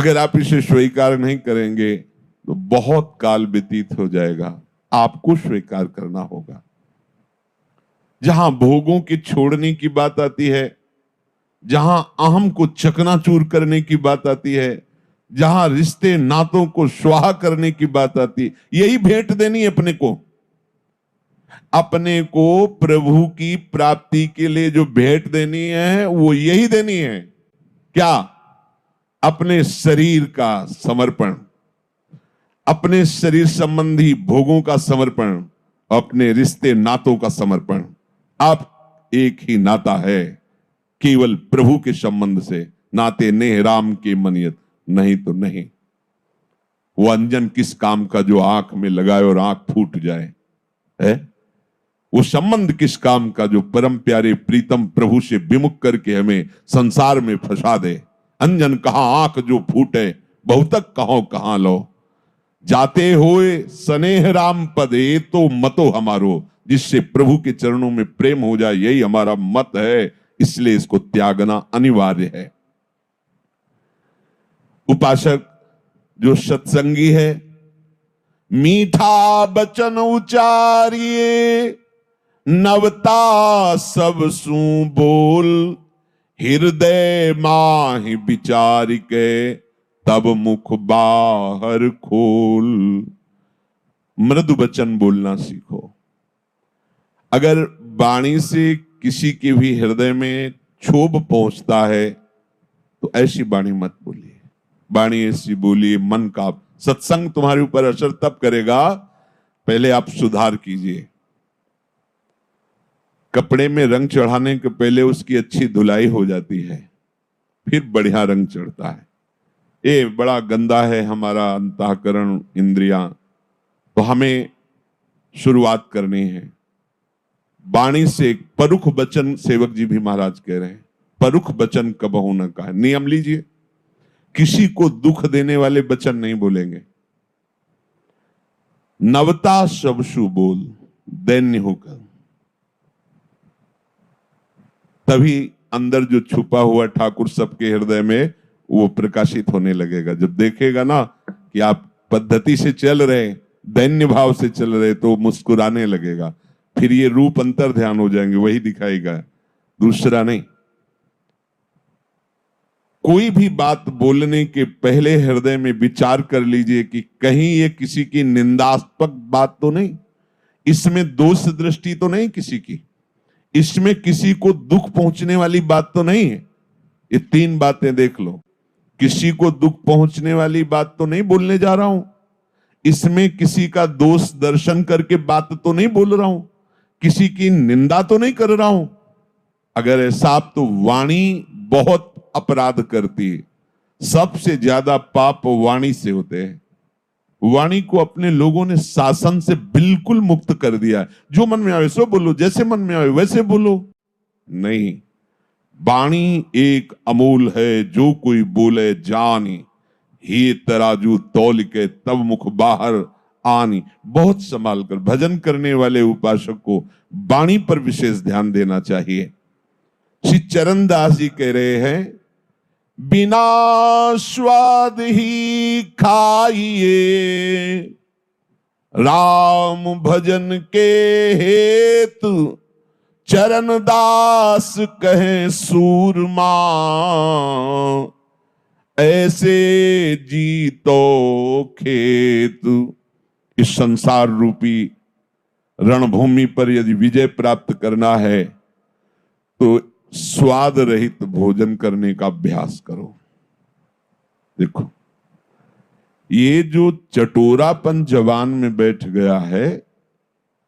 अगर आप इसे स्वीकार नहीं करेंगे तो बहुत काल व्यतीत हो जाएगा, आपको स्वीकार करना होगा। जहां भोगों के छोड़ने की बात आती है, जहां अहम को चकनाचूर करने की बात आती है, जहां रिश्ते नातों को स्वाहा करने की बात आती है, यही भेंट देनी है अपने को। अपने को प्रभु की प्राप्ति के लिए जो भेंट देनी है वो यही देनी है। क्या? अपने शरीर का समर्पण, अपने शरीर संबंधी भोगों का समर्पण, अपने रिश्ते नातों का समर्पण। आप एक ही नाता है, केवल प्रभु के संबंध से नाते नेह राम के मनियत, नहीं तो नहीं। वो अंजन किस काम का जो आंख में लगाए और आंख फूट जाए है? वो संबंध किस काम का जो परम प्यारे प्रीतम प्रभु से विमुख करके हमें संसार में फंसा दे। अंजन कहां आंख जो फूटे, बहुतक कहो कहां लो। जाते होए स्नेह राम पदे तो मतो हमारो, जिससे प्रभु के चरणों में प्रेम हो जाए, यही हमारा मत है। इसलिए इसको त्यागना अनिवार्य है। उपासक जो सत्संगी है, मीठा बचन उचारिए, नवता सब सू बोल, हृदय माहि विचार के, तब मुख बाहर खोल। मृदु वचन बोलना सीखो। अगर वाणी से किसी के भी हृदय में क्षोभ पहुंचता है तो ऐसी वाणी मत बोलिए। वाणी ऐसी बोलिए मन का। सत्संग तुम्हारे ऊपर असर तब करेगा, पहले आप सुधार कीजिए। कपड़े में रंग चढ़ाने के पहले उसकी अच्छी धुलाई हो जाती है, फिर बढ़िया रंग चढ़ता है। ये बड़ा गंदा है हमारा अंतःकरण, इंद्रियां, तो हमें शुरुआत करनी है वाणी से। परुख वचन, सेवक जी भी महाराज कह रहे हैं, परुख वचन कबहू न कहा। नियम लीजिए, किसी को दुख देने वाले वचन नहीं बोलेंगे। नवता सबसु बोल, दैन्य होकर, तभी अंदर जो छुपा हुआ ठाकुर सबके हृदय में वो प्रकाशित होने लगेगा। जब देखेगा ना कि आप पद्धति से चल रहे, दैन्य भाव से चल रहे, तो मुस्कुराने लगेगा। फिर ये रूप अंतर ध्यान हो जाएंगे, वही दिखाएगा, दूसरा नहीं। कोई भी बात बोलने के पहले हृदय में विचार कर लीजिए कि कहीं ये किसी की निंदास्पद बात तो नहीं, इसमें दोष दृष्टि तो नहीं किसी की, इसमें किसी को दुख पहुंचने वाली बात तो नहीं है। ये तीन बातें देख लो। किसी को दुख पहुंचने वाली बात तो नहीं बोलने जा रहा हूं, इसमें किसी का दोष दर्शन करके बात तो नहीं बोल रहा हूं, किसी की निंदा तो नहीं कर रहा हूं। अगर ऐसा, तो वाणी बहुत अपराध करती है। सबसे ज्यादा पाप वाणी से होते हैं। वाणी को अपने लोगों ने शासन से बिल्कुल मुक्त कर दिया है। जो मन में आवे सो बोलो, जैसे मन में आवे वैसे बोलो। नहीं, वाणी एक अमूल है, जो कोई बोले जानी, ही तराजू तौल के तब मुख बाहर आनी। बहुत संभाल कर भजन करने वाले उपासक को वाणी पर विशेष ध्यान देना चाहिए। श्री चरणदास जी कह रहे हैं, बिना स्वाद ही खाइए, राम भजन के हेतु, चरणदास कहे सूरमा, ऐसे जीतो खेतु। इस संसार रूपी रणभूमि पर यदि विजय प्राप्त करना है तो स्वाद रहित भोजन करने का अभ्यास करो। देखो, ये जो चटोरापन जवान में बैठ गया है,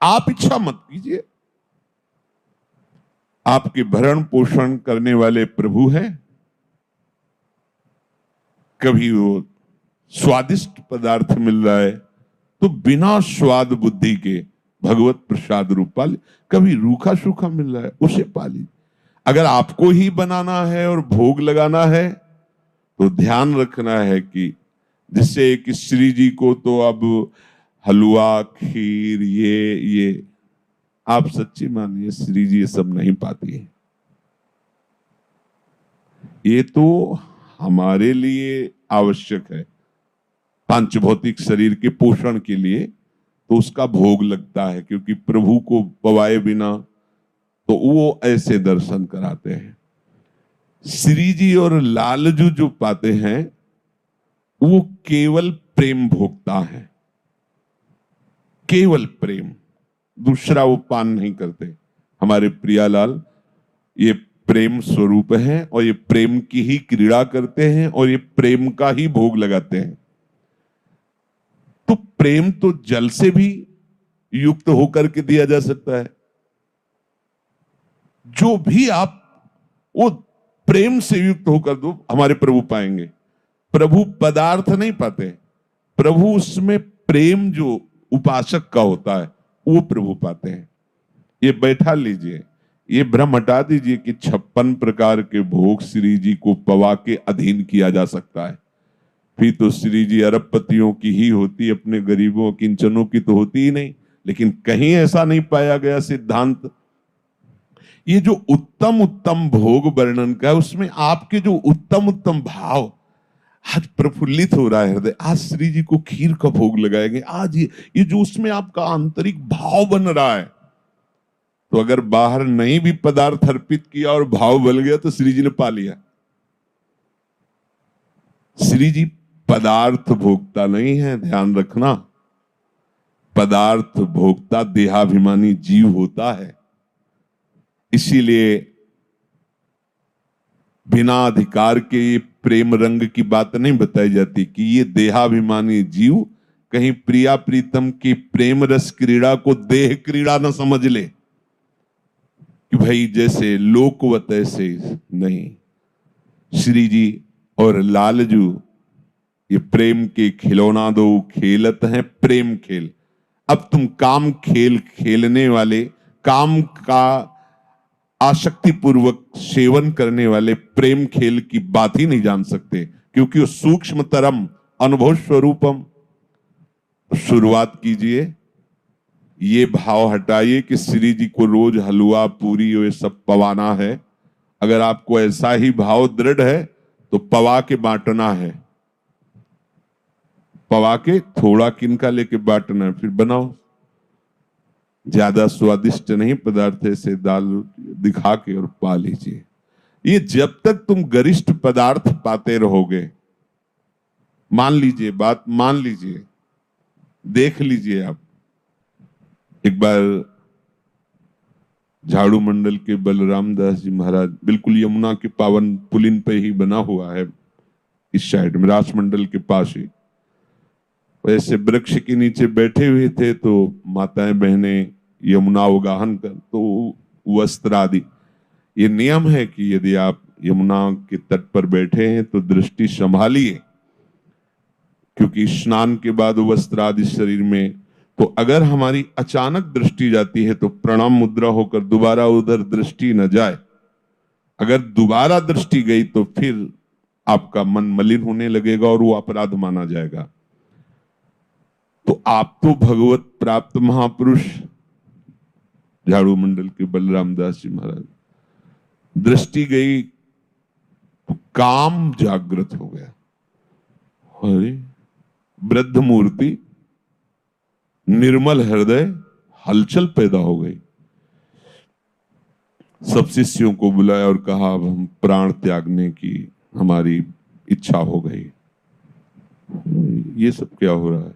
आप इच्छा मत कीजिए। आपके भरण पोषण करने वाले प्रभु हैं। कभी वो स्वादिष्ट पदार्थ मिल रहा है तो बिना स्वाद बुद्धि के भगवत प्रसाद रूप पाली। कभी रूखा सूखा मिल रहा है, उसे पाली। अगर आपको ही बनाना है और भोग लगाना है तो ध्यान रखना है कि जिससे कि श्री जी को तो अब हलवा, खीर, ये आप सच्ची मानिए श्री जी ये सब नहीं पाती है। ये तो हमारे लिए आवश्यक है पांच भौतिक शरीर के पोषण के लिए, तो उसका भोग लगता है, क्योंकि प्रभु को पवाए बिना तो वो ऐसे दर्शन कराते हैं। श्री जी और लालजू जो पाते हैं वो केवल प्रेम भोगता है, केवल प्रेम, दूसरा वो पान नहीं करते। हमारे प्रियालाल ये प्रेम स्वरूप है और ये प्रेम की ही क्रीड़ा करते हैं और ये प्रेम का ही भोग लगाते हैं। तो प्रेम तो जल से भी युक्त होकर के दिया जा सकता है। जो भी आप वो प्रेम से युक्त होकर दो, हमारे प्रभु पाएंगे। प्रभु पदार्थ नहीं पाते, प्रभु उसमें प्रेम जो उपासक का होता है वो प्रभु पाते हैं। ये बैठा लीजिए, ये भ्रम हटा दीजिए कि 56 प्रकार के भोग श्री जी को पवा के अधीन किया जा सकता है। फिर तो श्री जी अरबपतियों की ही होती, अपने गरीबों किंचनों की तो होती ही नहीं। लेकिन कहीं ऐसा नहीं पाया गया सिद्धांत। ये जो उत्तम उत्तम भोग वर्णन का है उसमें आपके जो उत्तम उत्तम भाव, आज प्रफुल्लित हो रहा है हृदय, आज श्री जी को खीर का भोग लगाएंगे, आज ये जो उसमें आपका आंतरिक भाव बन रहा है, तो अगर बाहर नहीं भी पदार्थ अर्पित किया और भाव बल गया तो श्री जी ने पा लिया। श्री जी पदार्थ भोगता नहीं है, ध्यान रखना। पदार्थ भोगता देहाभिमानी जीव होता है। इसीलिए बिना अधिकार के प्रेम रंग की बात नहीं बताई जाती कि ये देहाभिमानी जीव कहीं प्रिया प्रीतम की प्रेम रस क्रीड़ा को देह क्रीड़ा न समझ ले कि भाई जैसे लोकवत ऐसे नहीं। श्री जी और लालजू ये प्रेम के खिलौना दो खेलत हैं प्रेम खेल। अब तुम काम खेल खेलने वाले, काम का आसक्ति पूर्वक सेवन करने वाले प्रेम खेल की बात ही नहीं जान सकते, क्योंकि वो सूक्ष्मतरम अनुभव स्वरूपम। शुरुआत कीजिए, ये भाव हटाइए कि श्री जी को रोज हलवा पूरी ये सब पवाना है। अगर आपको ऐसा ही भाव दृढ़ है तो पवा के बांटना है, पवा के थोड़ा किनका लेके बांटना है, फिर बनाओ। ज्यादा स्वादिष्ट नहीं पदार्थ से दाल दिखा के और पा लीजिए। ये जब तक तुम गरिष्ठ पदार्थ पाते रहोगे, मान लीजिए, बात मान लीजिए, देख लीजिए आप। एक बार झाड़ू मंडल के बलराम दास जी महाराज, बिल्कुल यमुना के पावन पुलिन पे ही बना हुआ है, इस साइड में रास मंडल के पास ही, वैसे वृक्ष के नीचे बैठे हुए थे। तो माताएं बहनें यमुना उगाहन कर, तो वस्त्र आदि, ये नियम है कि यदि आप यमुना के तट पर बैठे हैं तो दृष्टि संभालिए, क्योंकि स्नान के बाद वस्त्र आदि शरीर में, तो अगर हमारी अचानक दृष्टि जाती है तो प्रणाम मुद्रा होकर दोबारा उधर दृष्टि न जाए। अगर दोबारा दृष्टि गई तो फिर आपका मन मलिन होने लगेगा और वो अपराध माना जाएगा। तो आप तो भगवत प्राप्त महापुरुष झाड़ू मंडल के बलराम दास जी महाराज, दृष्टि गई तो काम जागृत हो गया। अरे वृद्ध मूर्ति, निर्मल हृदय, हलचल पैदा हो गई। सब शिष्यों को बुलाया और कहा अब हम प्राण त्यागने की हमारी इच्छा हो गई। ये सब क्या हो रहा है?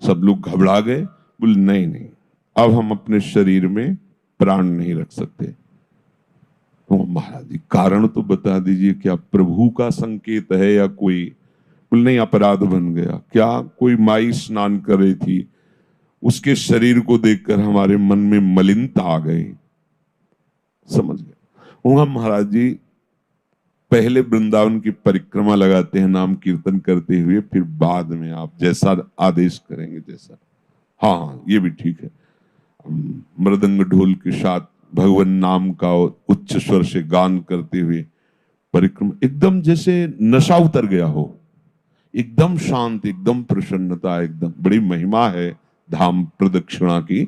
सब लोग घबरा गए, बोले नहीं नहीं, अब हम अपने शरीर में प्राण नहीं रख सकते। तो महाराज जी कारण तो बता दीजिए, क्या प्रभु का संकेत है या कोई? बोले नहीं, अपराध बन गया। क्या? कोई माई स्नान कर रही थी, उसके शरीर को देखकर हमारे मन में मलिनता आ गई। समझ गए? महाराज जी पहले वृंदावन की परिक्रमा लगाते हैं नाम कीर्तन करते हुए, फिर बाद में आप जैसा आदेश करेंगे जैसा। हाँ ये भी ठीक है। मृदंग ढोल के साथ भगवान नाम का उच्च स्वर से गान करते हुए परिक्रमा, एकदम जैसे नशा उतर गया हो, एकदम शांत, एकदम प्रसन्नता, एकदम बड़ी महिमा है धाम प्रदक्षिणा की।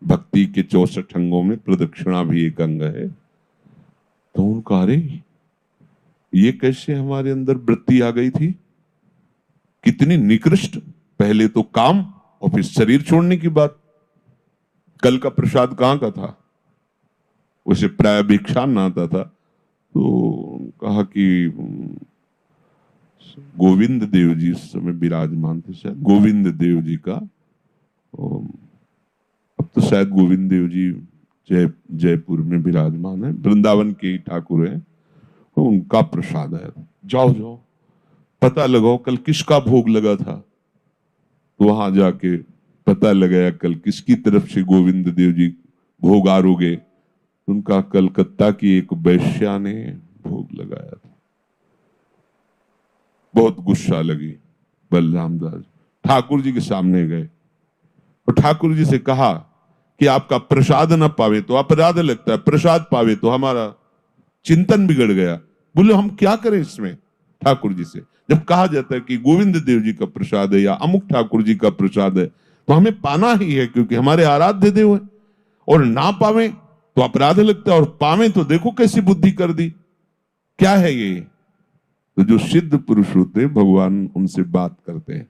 भक्ति के 64 अंगों में प्रदक्षिणा भी एक अंग है। तो उनका अरे ये कैसे हमारे अंदर वृत्ति आ गई थी? कितनी निकृष्ट! पहले तो काम और फिर शरीर छोड़ने की बात। कल का प्रसाद कहां का था? उसे प्राय भिक्षान्न आता था, तो कहा कि गोविंद देव जी इस समय विराजमान थे, शायद गोविंद देव जी का, अब तो शायद गोविंद देव जी जयपुर में विराजमान है, वृंदावन के ठाकुर हैं, तो उनका प्रसाद है। जाओ जाओ पता लगाओ कल किसका भोग लगा था। तो वहां जाके पता लगाया कल किसकी तरफ से गोविंद देव जी भोग आरोगे। उनका कलकत्ता की एक वैश्या ने भोग लगाया था। बहुत गुस्सा लगी। बलराम दास ठाकुर जी के सामने गए और ठाकुर जी से कहा कि आपका प्रसाद न पावे तो अपराध लगता है, प्रसाद पावे तो हमारा चिंतन बिगड़ गया। बोले हम क्या करें इसमें? ठाकुर जी से जब कहा जाता है कि गोविंद देव जी का प्रसाद है या अमुक ठाकुर जी का प्रसाद है, तो हमें पाना ही है क्योंकि हमारे आराध्य देव है, और ना पावे तो अपराध लगता है, और पावे तो देखो कैसी बुद्धि कर दी। क्या है ये? तो जो सिद्ध पुरुष होते हैं भगवान उनसे बात करते हैं।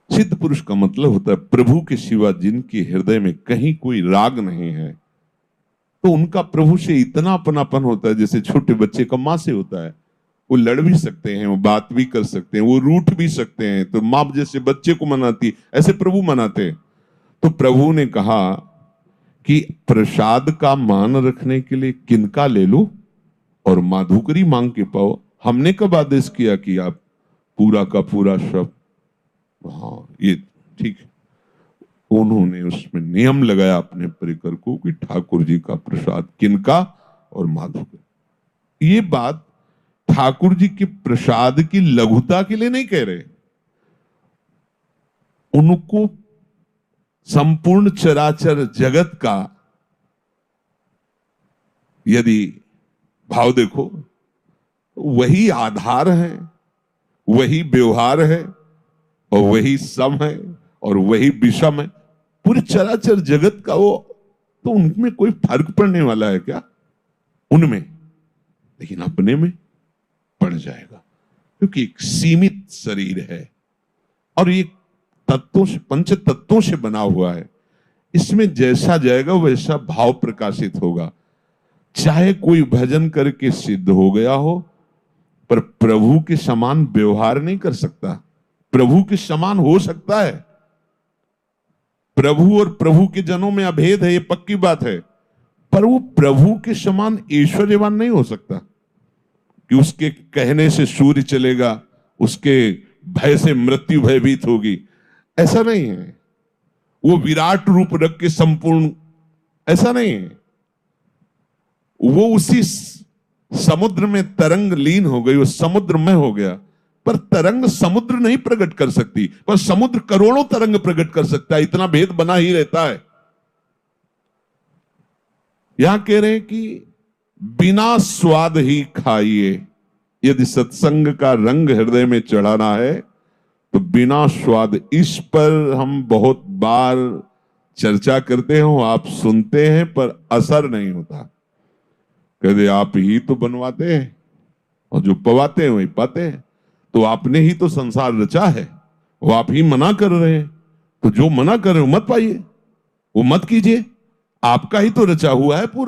सिद्ध पुरुष का मतलब होता है प्रभु के सिवा जिनके हृदय में कहीं कोई राग नहीं है, तो उनका प्रभु से इतना अपनापन होता है जैसे छोटे बच्चे का मां से होता है। वो लड़ भी सकते हैं, वो बात भी कर सकते हैं, वो रूठ भी सकते हैं। तो मां जैसे बच्चे को मनाती ऐसे प्रभु मनाते हैं। तो प्रभु ने कहा कि प्रसाद का मान रखने के लिए किनका ले लो और माधुकरी मांग के पाओ। हमने कब आदेश किया कि आप पूरा का पूरा शब्द, हाँ ये ठीक है। उन्होंने उसमें नियम लगाया अपने परिकर को कि ठाकुर जी का प्रसाद किनका और माधुकरी। ये बात ठाकुर जी के प्रसाद की लघुता के लिए नहीं कह रहे, उनको संपूर्ण चराचर जगत का यदि भाव देखो, वही आधार है, वही व्यवहार है, और वही सम है, और वही विषम है। पूरे चराचर जगत का वो, तो उनमें कोई फर्क पड़ने वाला है क्या? उनमें, लेकिन अपने में पड़ जाएगा, क्योंकि एक सीमित शरीर है और ये तत्वों से, पंच तत्वों से बना हुआ है। इसमें जैसा जाएगा वैसा भाव प्रकाशित होगा। चाहे कोई भजन करके सिद्ध हो गया हो, पर प्रभु के समान व्यवहार नहीं कर सकता। प्रभु के समान हो सकता है, प्रभु और प्रभु के जनों में अभेद है, ये पक्की बात है, पर वो प्रभु के समान ऐश्वर्यवान नहीं हो सकता कि उसके कहने से सूर्य चलेगा, उसके भय से मृत्यु भयभीत होगी। ऐसा नहीं है। वो विराट रूप रख के संपूर्ण, ऐसा नहीं है। वो उसी समुद्र में तरंग लीन हो गई, वो समुद्र में हो गया, पर तरंग समुद्र नहीं प्रकट कर सकती, पर समुद्र करोड़ों तरंग प्रकट कर सकता है। इतना भेद बना ही रहता है। यहां कह रहे हैं कि बिना स्वाद ही खाइए। यदि सत्संग का रंग हृदय में चढ़ाना है तो बिना स्वाद, इस पर हम बहुत बार चर्चा करते हो, आप सुनते हैं, पर असर नहीं होता। कहते आप ही तो बनवाते हैं और जो पवाते हैं वही पाते हैं। तो आपने ही तो संसार रचा है, वो आप ही मना कर रहे हैं, तो जो मना कर रहे हो मत पाइए, वो मत कीजिए। आपका ही तो रचा हुआ है पूरा।